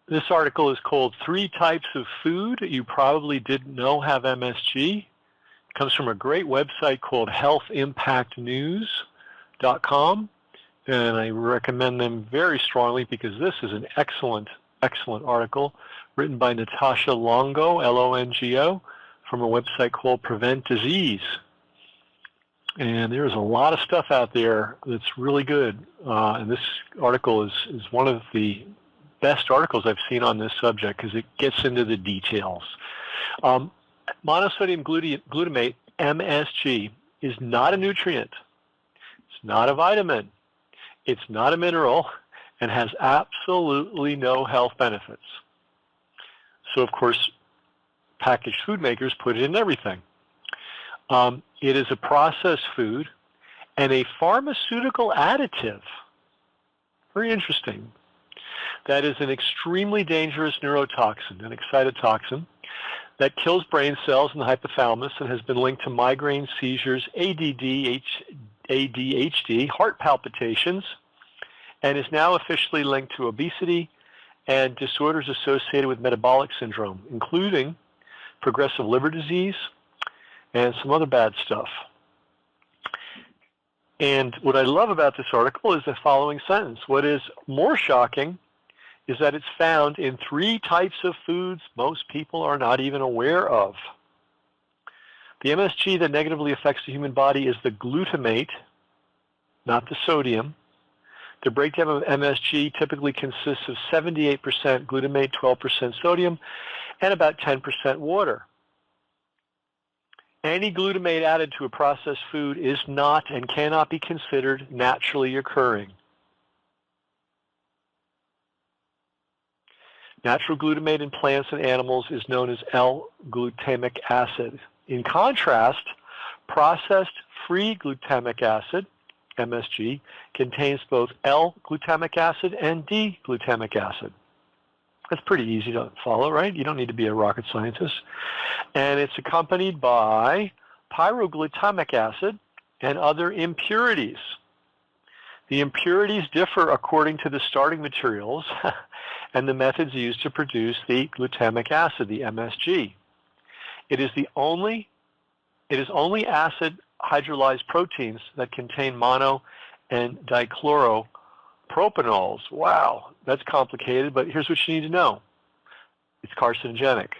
This article is called 3 Types of Food You Probably Didn't Know Have MSG. It comes from a great website called healthimpactnews.com, and I recommend them very strongly because this is an excellent, excellent article written by Natasha Longo, L-O-N-G-O, from a website called Prevent Disease. And there's a lot of stuff out there that's really good, and this article is one of the best articles I've seen on this subject because it gets into the details. Monosodium glutamate, MSG, is not a nutrient. It's not a vitamin. It's not a mineral and has absolutely no health benefits. So, of course, packaged food makers put it in everything. It is a processed food and a pharmaceutical additive. Very interesting. That is an extremely dangerous neurotoxin, an excitotoxin, that kills brain cells in the hypothalamus and has been linked to migraine, seizures, ADHD, heart palpitations, and is now officially linked to obesity and disorders associated with metabolic syndrome, including progressive liver disease and some other bad stuff. And what I love about this article is the following sentence. What is more shocking is that it's found in 3 types of foods most people are not even aware of. The MSG that negatively affects the human body is the glutamate, not the sodium. The breakdown of MSG typically consists of 78% glutamate, 12% sodium, and about 10% water. Any glutamate added to a processed food is not and cannot be considered naturally occurring. Natural glutamate in plants and animals is known as L-glutamic acid. In contrast, processed free glutamic acid, MSG, contains both L-glutamic acid and D-glutamic acid. That's pretty easy to follow, right? You don't need to be a rocket scientist. And it's accompanied by pyroglutamic acid and other impurities. The impurities differ according to the starting materials and the methods used to produce the glutamic acid, the MSG. It is only acid hydrolyzed proteins that contain mono and dichloropropanols. Wow, that's complicated, but here's what you need to know. It's carcinogenic.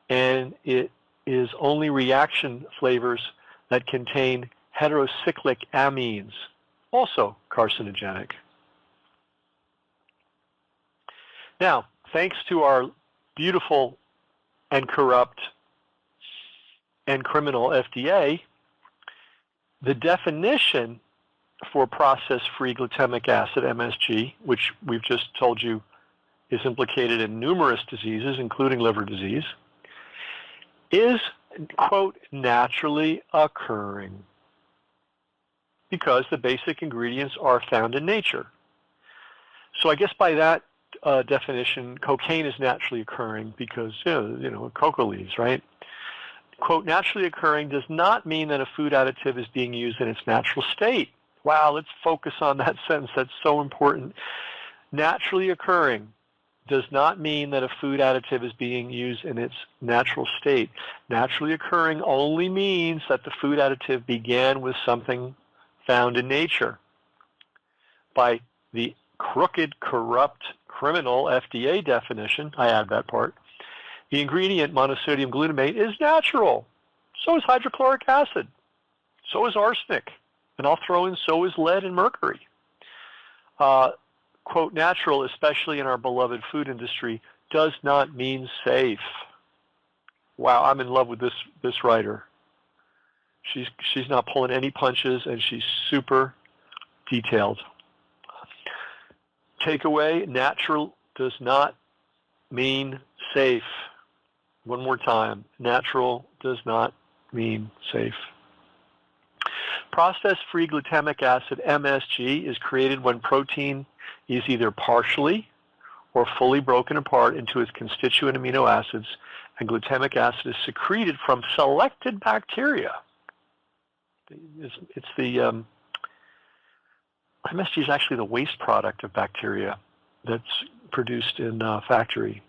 And it is only reaction flavors that contain heterocyclic amines, also carcinogenic. Now, thanks to our beautiful and corrupt and criminal FDA, the definition for process-free glutamic acid, MSG, which we've just told you is implicated in numerous diseases, including liver disease, is, quote, naturally occurring because the basic ingredients are found in nature. So I guess by that definition, cocaine is naturally occurring because, coca leaves, right? Quote, naturally occurring does not mean that a food additive is being used in its natural state. Wow, let's focus on that sentence. That's so important. Naturally occurring does not mean that a food additive is being used in its natural state. Naturally occurring only means that the food additive began with something found in nature. By the crooked, corrupt, criminal FDA definition, I add that part, the ingredient monosodium glutamate is natural. So is hydrochloric acid. So is arsenic. And I'll throw in so is lead and mercury. Quote, natural, especially in our beloved food industry, does not mean safe. Wow, I'm in love with this writer. She's not pulling any punches, and she's super detailed. Takeaway, natural does not mean safe. One more time, natural does not mean safe. Process-free glutamic acid, MSG, is created when protein is either partially or fully broken apart into its constituent amino acids, and glutamic acid is secreted from selected bacteria. It's the MSG is actually the waste product of bacteria that's produced in factory.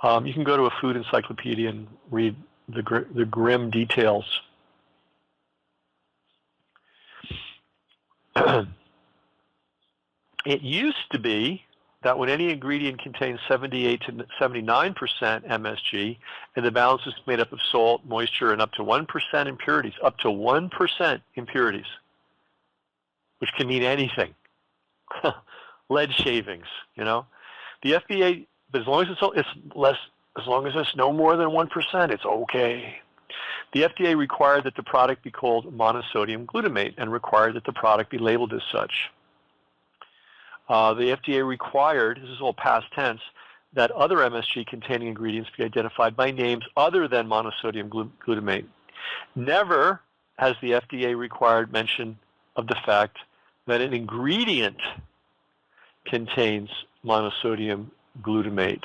You can go to a food encyclopedia and read the grim details. It used to be that when any ingredient contains 78 to 79% MSG, and the balance is made up of salt, moisture, and up to 1% impurities, up to 1% impurities, which can mean anything. Lead shavings, you know. The FDA, but as long as it's less, as long as it's no more than 1%, it's okay. The FDA required that the product be called monosodium glutamate and required that the product be labeled as such. The FDA required, this is all past tense, that other MSG-containing ingredients be identified by names other than monosodium glutamate. Never has the FDA required mention of the fact that an ingredient contains monosodium glutamate.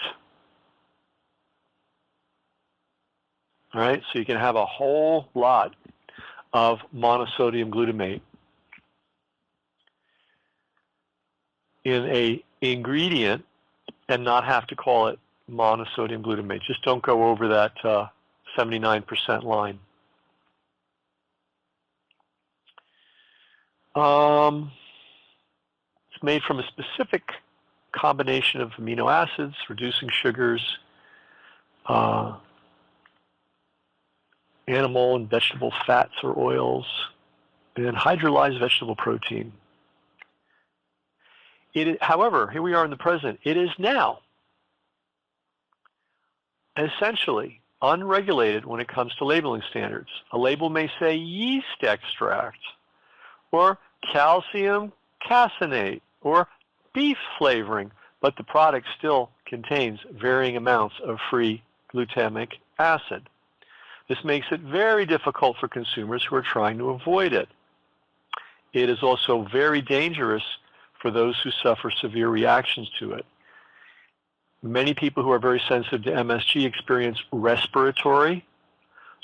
All right, so you can have a whole lot of monosodium glutamate in a ingredient and not have to call it monosodium glutamate. Just don't go over that 79% line. It's made from a specific combination of amino acids, reducing sugars, animal and vegetable fats or oils, and hydrolyzed vegetable protein. However, here we are in the present. It is now essentially unregulated when it comes to labeling standards. A label may say yeast extract, or calcium caseinate, or beef flavoring, but the product still contains varying amounts of free glutamic acid. This makes it very difficult for consumers who are trying to avoid it. It is also very dangerous for those who suffer severe reactions to it. Many people who are very sensitive to MSG experience respiratory,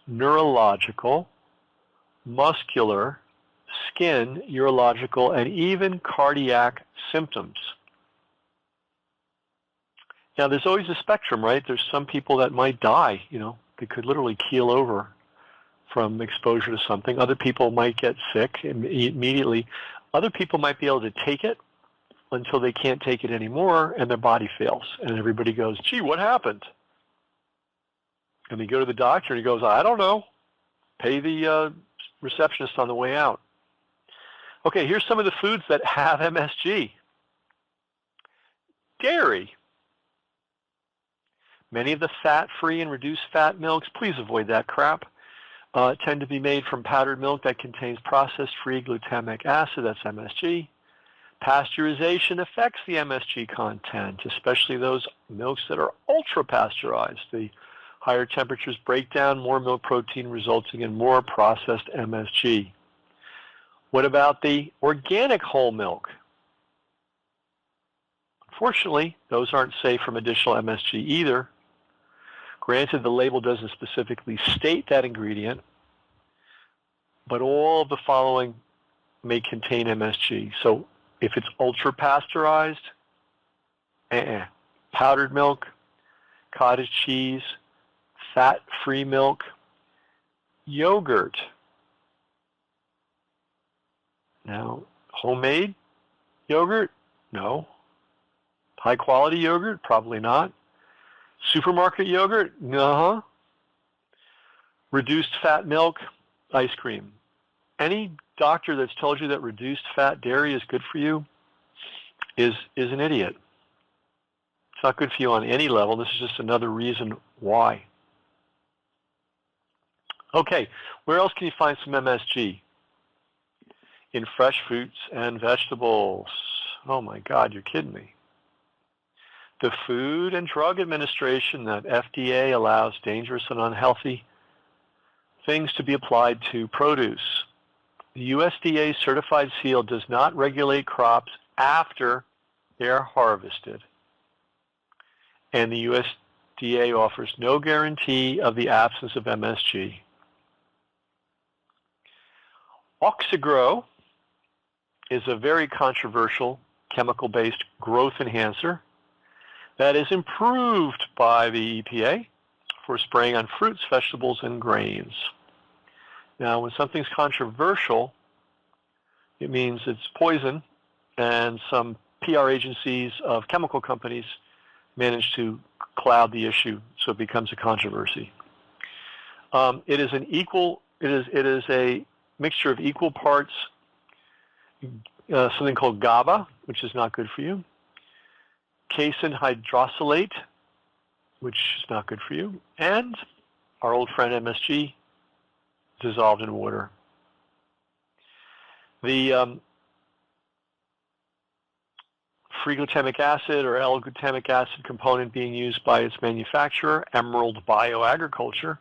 neurological, muscular, skin, urological, and even cardiac symptoms. Now, there's always a spectrum, right? There's some people that might die, you know. They could literally keel over from exposure to something. Other people might get sick immediately. Other people might be able to take it until they can't take it anymore and their body fails. And everybody goes, gee, what happened? And they go to the doctor and he goes, I don't know. Pay the receptionist on the way out. Okay, here's some of the foods that have MSG. Dairy. Many of the fat-free and reduced fat milks, please avoid that crap, tend to be made from powdered milk that contains processed free glutamic acid, that's MSG. Pasteurization affects the MSG content, especially those milks that are ultra-pasteurized. The higher temperatures break down more milk protein, resulting in more processed MSG. What about the organic whole milk? Unfortunately, those aren't safe from additional MSG either. Granted, the label doesn't specifically state that ingredient, but all of the following may contain MSG. So if it's ultra-pasteurized, powdered milk, cottage cheese, fat-free milk, yogurt. Now, homemade yogurt? No. High-quality yogurt? Probably not. Supermarket yogurt? Uh-huh. Reduced fat milk, ice cream. Any doctor that's told you that reduced fat dairy is good for you is an idiot. It's not good for you on any level. This is just another reason why. Okay, where else can you find some MSG? In fresh fruits and vegetables. Oh my God, you're kidding me. The Food and Drug Administration, that FDA, allows dangerous and unhealthy things to be applied to produce. The USDA certified seal does not regulate crops after they are harvested. And the USDA offers no guarantee of the absence of MSG. Oxygro is a very controversial chemical-based growth enhancer that is improved by the EPA for spraying on fruits, vegetables, and grains. Now, when something's controversial, it means it's poison, and some PR agencies of chemical companies manage to cloud the issue so it becomes a controversy. It is a mixture of equal parts something called GABA, which is not good for you, casein hydrosylate, which is not good for you, and our old friend MSG dissolved in water. The free glutamic acid or L-glutamic acid component being used by its manufacturer, Emerald Bioagriculture,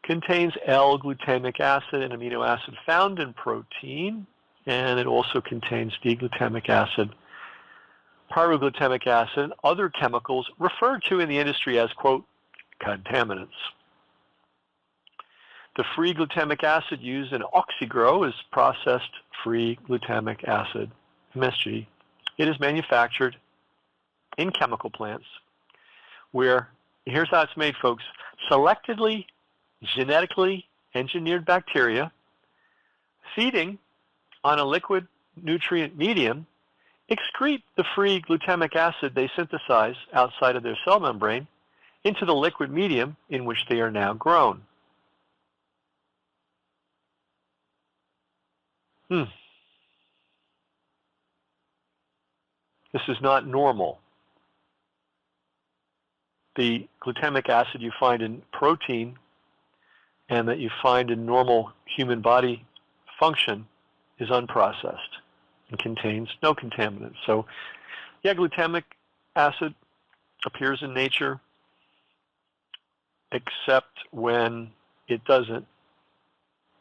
contains L-glutamic acid, an amino acid found in protein, and it also contains D-glutamic acid, pyroglutamic acid, and other chemicals referred to in the industry as, quote, contaminants. The free glutamic acid used in Oxygrow is processed free glutamic acid, MSG. It is manufactured in chemical plants where, here's how it's made, folks, selectively, genetically engineered bacteria feeding on a liquid nutrient medium excrete the free glutamic acid they synthesize outside of their cell membrane into the liquid medium in which they are now grown. This is not normal. The glutamic acid you find in protein and that you find in normal human body function is unprocessed and contains no contaminants. So, yeah, glutamic acid appears in nature, except when it doesn't,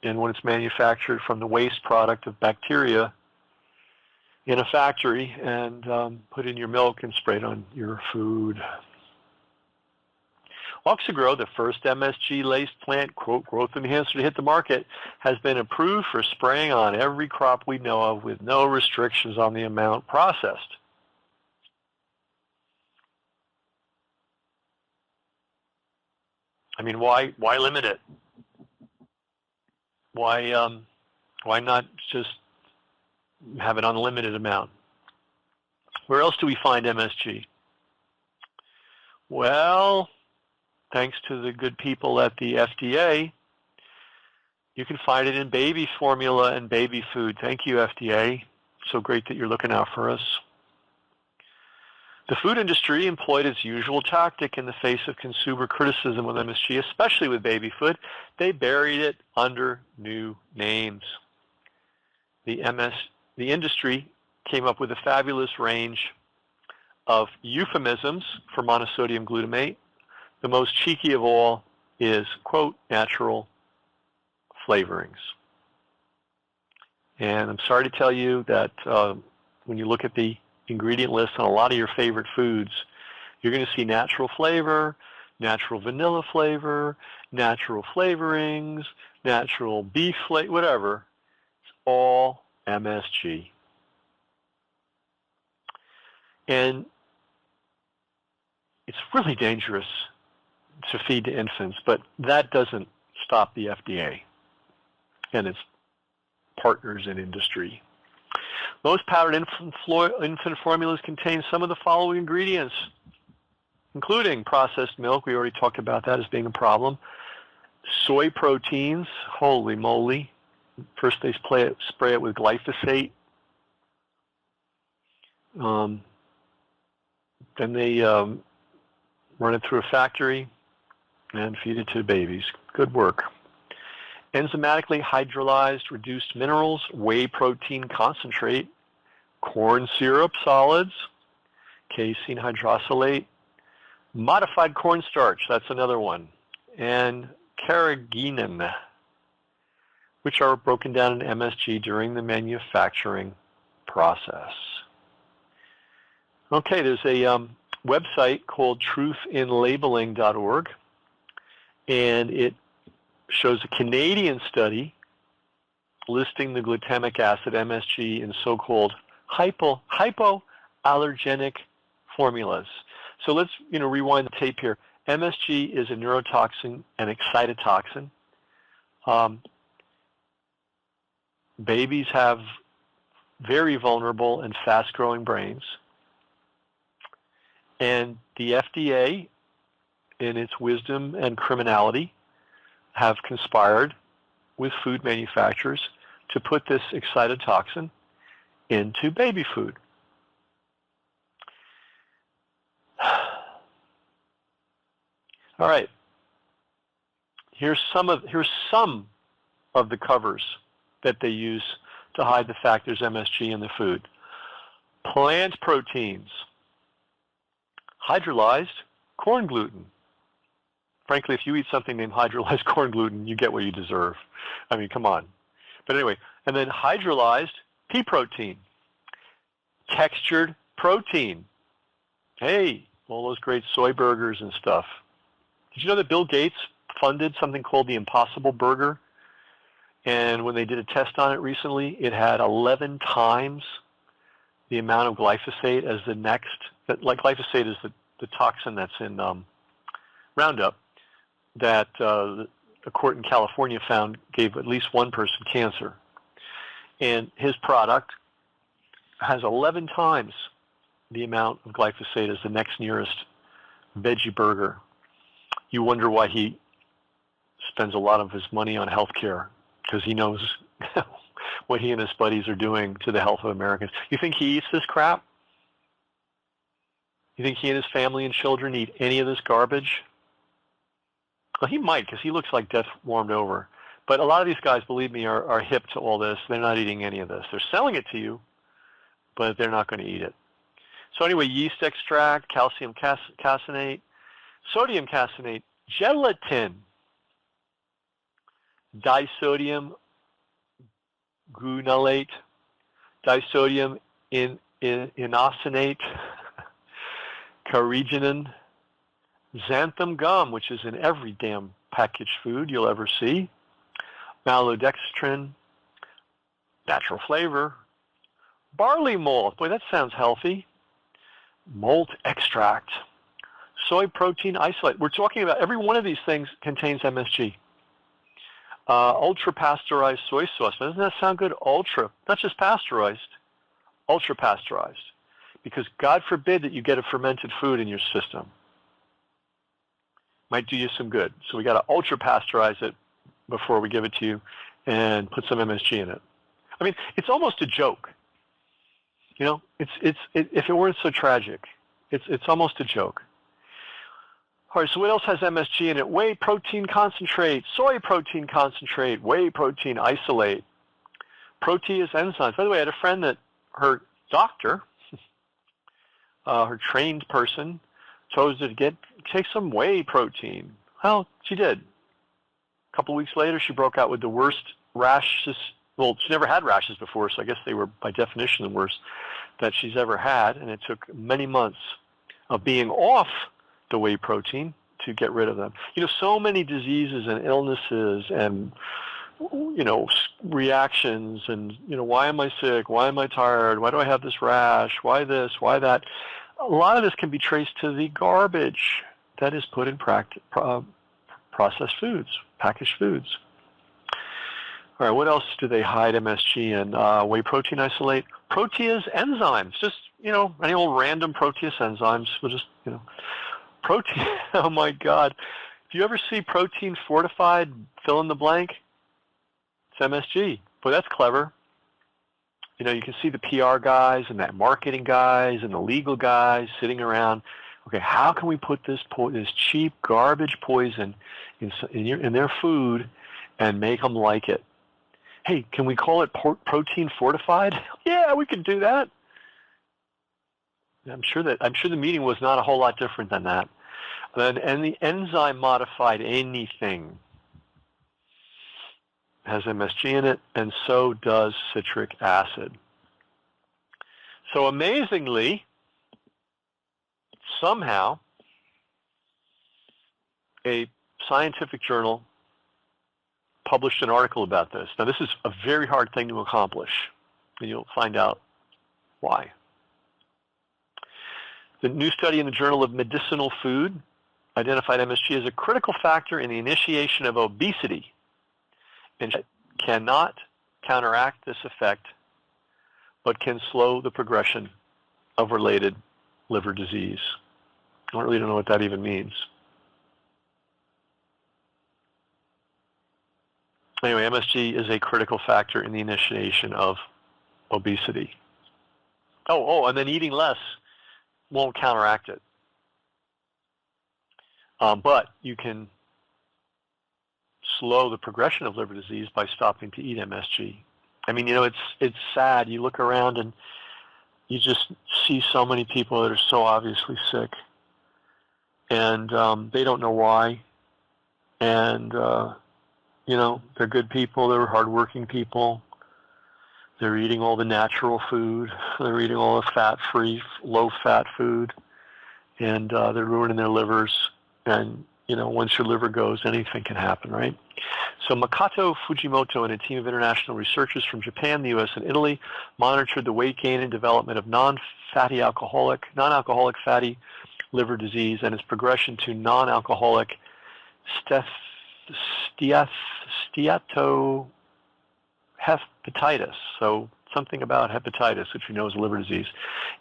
and when it's manufactured from the waste product of bacteria in a factory and put in your milk and sprayed on your food. Oxygrow, the first MSG-laced plant, quote, growth enhancer to hit the market, has been approved for spraying on every crop we know of with no restrictions on the amount processed. I mean, why limit it? Why not just have an unlimited amount? Where else do we find MSG? Well, thanks to the good people at the FDA, you can find it in baby formula and baby food. Thank you, FDA. So great that you're looking out for us. The food industry employed its usual tactic in the face of consumer criticism with MSG, especially with baby food. They buried it under new names. The industry came up with a fabulous range of euphemisms for monosodium glutamate. The most cheeky of all is, quote, natural flavorings. And I'm sorry to tell you that when you look at the ingredient list on a lot of your favorite foods, you're going to see natural flavor, natural vanilla flavor, natural flavorings, natural beef flavor, whatever. It's all MSG. And it's really dangerous to feed to infants, but that doesn't stop the FDA and its partners in industry. Most powdered infant formulas contain some of the following ingredients, including processed milk. We already talked about that as being a problem. Soy proteins, holy moly. First they spray it with glyphosate. Then they run it through a factory and feed it to babies. Good work. Enzymatically hydrolyzed reduced minerals, whey protein concentrate, corn syrup solids, casein hydrosylate, modified cornstarch, that's another one, and carrageenan, which are broken down in MSG during the manufacturing process. Okay, there's a website called truthinlabeling.org, and it shows a Canadian study listing the glutamic acid MSG in so-called hypoallergenic formulas. So let's rewind the tape here. MSG is a neurotoxin and excitotoxin. Babies have very vulnerable and fast-growing brains. And the FDA, in its wisdom and criminality, have conspired with food manufacturers to put this excitotoxin into baby food. All right. Here's some of the covers that they use to hide the fact there's MSG in the food. Plant proteins, hydrolyzed corn gluten. Frankly, if you eat something named hydrolyzed corn gluten, you get what you deserve. I mean, come on. But anyway, and then hydrolyzed pea protein, textured protein. Hey, all those great soy burgers and stuff. Did you know that Bill Gates funded something called the Impossible Burger? And when they did a test on it recently, it had 11 times the amount of glyphosate as the next. Like glyphosate is the toxin that's in Roundup that a court in California found gave at least one person cancer. And his product has 11 times the amount of glyphosate as the next nearest veggie burger. You wonder why he spends a lot of his money on health care, because he knows what he and his buddies are doing to the health of Americans. You think he eats this crap? You think he and his family and children eat any of this garbage? Well, he might, because he looks like death warmed over. But a lot of these guys, believe me, are hip to all this. They're not eating any of this. They're selling it to you, but they're not going to eat it. So anyway, yeast extract, calcium caseinate, sodium caseinate, gelatin, disodium guanylate, disodium inosinate, carrageenan, xanthan gum, which is in every damn packaged food you'll ever see, maltodextrin, natural flavor, barley malt, boy, that sounds healthy, malt extract, soy protein isolate. We're talking about every one of these things contains MSG. Ultra pasteurized soy sauce. Doesn't that sound good? Ultra, not just pasteurized, ultra pasteurized. Because God forbid that you get a fermented food in your system. Might do you some good. So we got to ultra pasteurize it before we give it to you and put some MSG in it. I mean, it's almost a joke. You know, if it weren't so tragic, it's almost a joke. All right, so what else has MSG in it? Whey protein concentrate, soy protein concentrate, whey protein isolate, protease enzymes. By the way, I had a friend that her doctor, her trained person, chose her to take some whey protein. Well, she did. A couple of weeks later, she broke out with the worst rashes. Well, she never had rashes before, so I guess they were, by definition, the worst that she's ever had, and it took many months of being off the whey protein to get rid of them. You know, so many diseases and illnesses and, you know, reactions and, you know, why am I sick? Why am I tired? Why do I have this rash? Why this? Why that? A lot of this can be traced to the garbage that is put in processed foods, packaged foods. All right, what else do they hide MSG in? Whey protein isolate, protease enzymes, just, you know, any old random protease enzymes. We'll just, you know, protein, oh my God. Do you ever see protein fortified, fill in the blank? It's MSG. Boy, that's clever. You know, you can see the PR guys and that marketing guys and the legal guys sitting around. Okay, how can we put this cheap garbage poison in their food and make them like it? Hey, can we call it protein fortified? Yeah, we can do that. I'm sure the meeting was not a whole lot different than that. And the enzyme modified anything has MSG in it, and so does citric acid. So amazingly, somehow, a scientific journal published an article about this. Now, this is a very hard thing to accomplish, and you'll find out Why? The new study in the Journal of Medicinal Food identified MSG as a critical factor in the initiation of obesity and cannot counteract this effect, but can slow the progression of related liver disease. I really don't know what that even means. Anyway, MSG is a critical factor in the initiation of obesity. And then eating less won't counteract it. But you can slow the progression of liver disease by stopping to eat MSG. I mean, it's sad. You look around and you just see so many people that are so obviously sick, and they don't know why. And they're good people. They're hardworking people. They're eating all the natural food. They're eating all the fat-free, low-fat food, and they're ruining their livers. And once your liver goes, anything can happen, right? So Makoto Fujimoto and a team of international researchers from Japan, the U.S., and Italy monitored the weight gain and development of non-alcoholic fatty liver disease and its progression to non-alcoholic steatohepatitis. So something about hepatitis, which we know is a liver disease,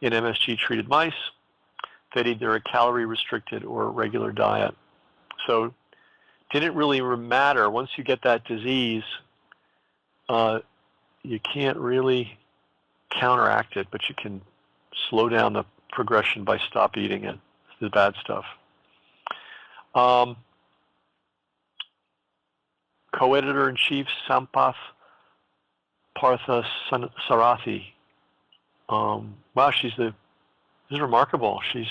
in MSG-treated mice fed either a calorie-restricted or regular diet. So didn't really matter. Once you get that disease, you can't really counteract it, but you can slow down the progression by stop eating it, the bad stuff. Co-editor-in-chief Sampath Parthasarathi. Wow, this is remarkable. She's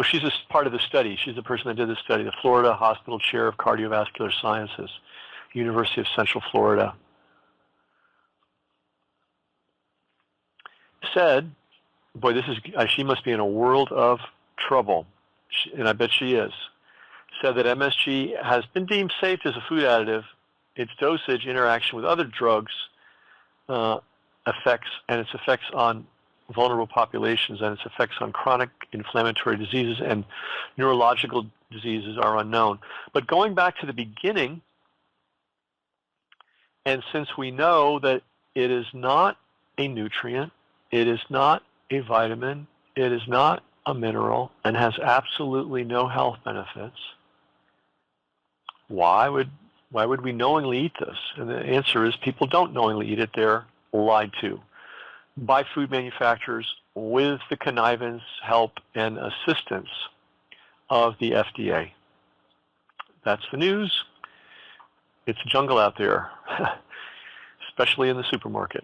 she's a part of the study. She's the person that did the study, the Florida Hospital Chair of Cardiovascular Sciences, University of Central Florida. Said, boy, she must be in a world of trouble, and I bet she is. Said that MSG has been deemed safe as a food additive. Its dosage, interaction with other drugs, its effects on vulnerable populations and its effects on chronic inflammatory diseases and neurological diseases are unknown. But going back to the beginning, and since we know that it is not a nutrient, it is not a vitamin, it is not a mineral, and has absolutely no health benefits, why would we knowingly eat this? And the answer is people don't knowingly eat it. They're lied to by food manufacturers with the connivance, help, and assistance of the FDA. That's the news. It's a jungle out there, especially in the supermarket.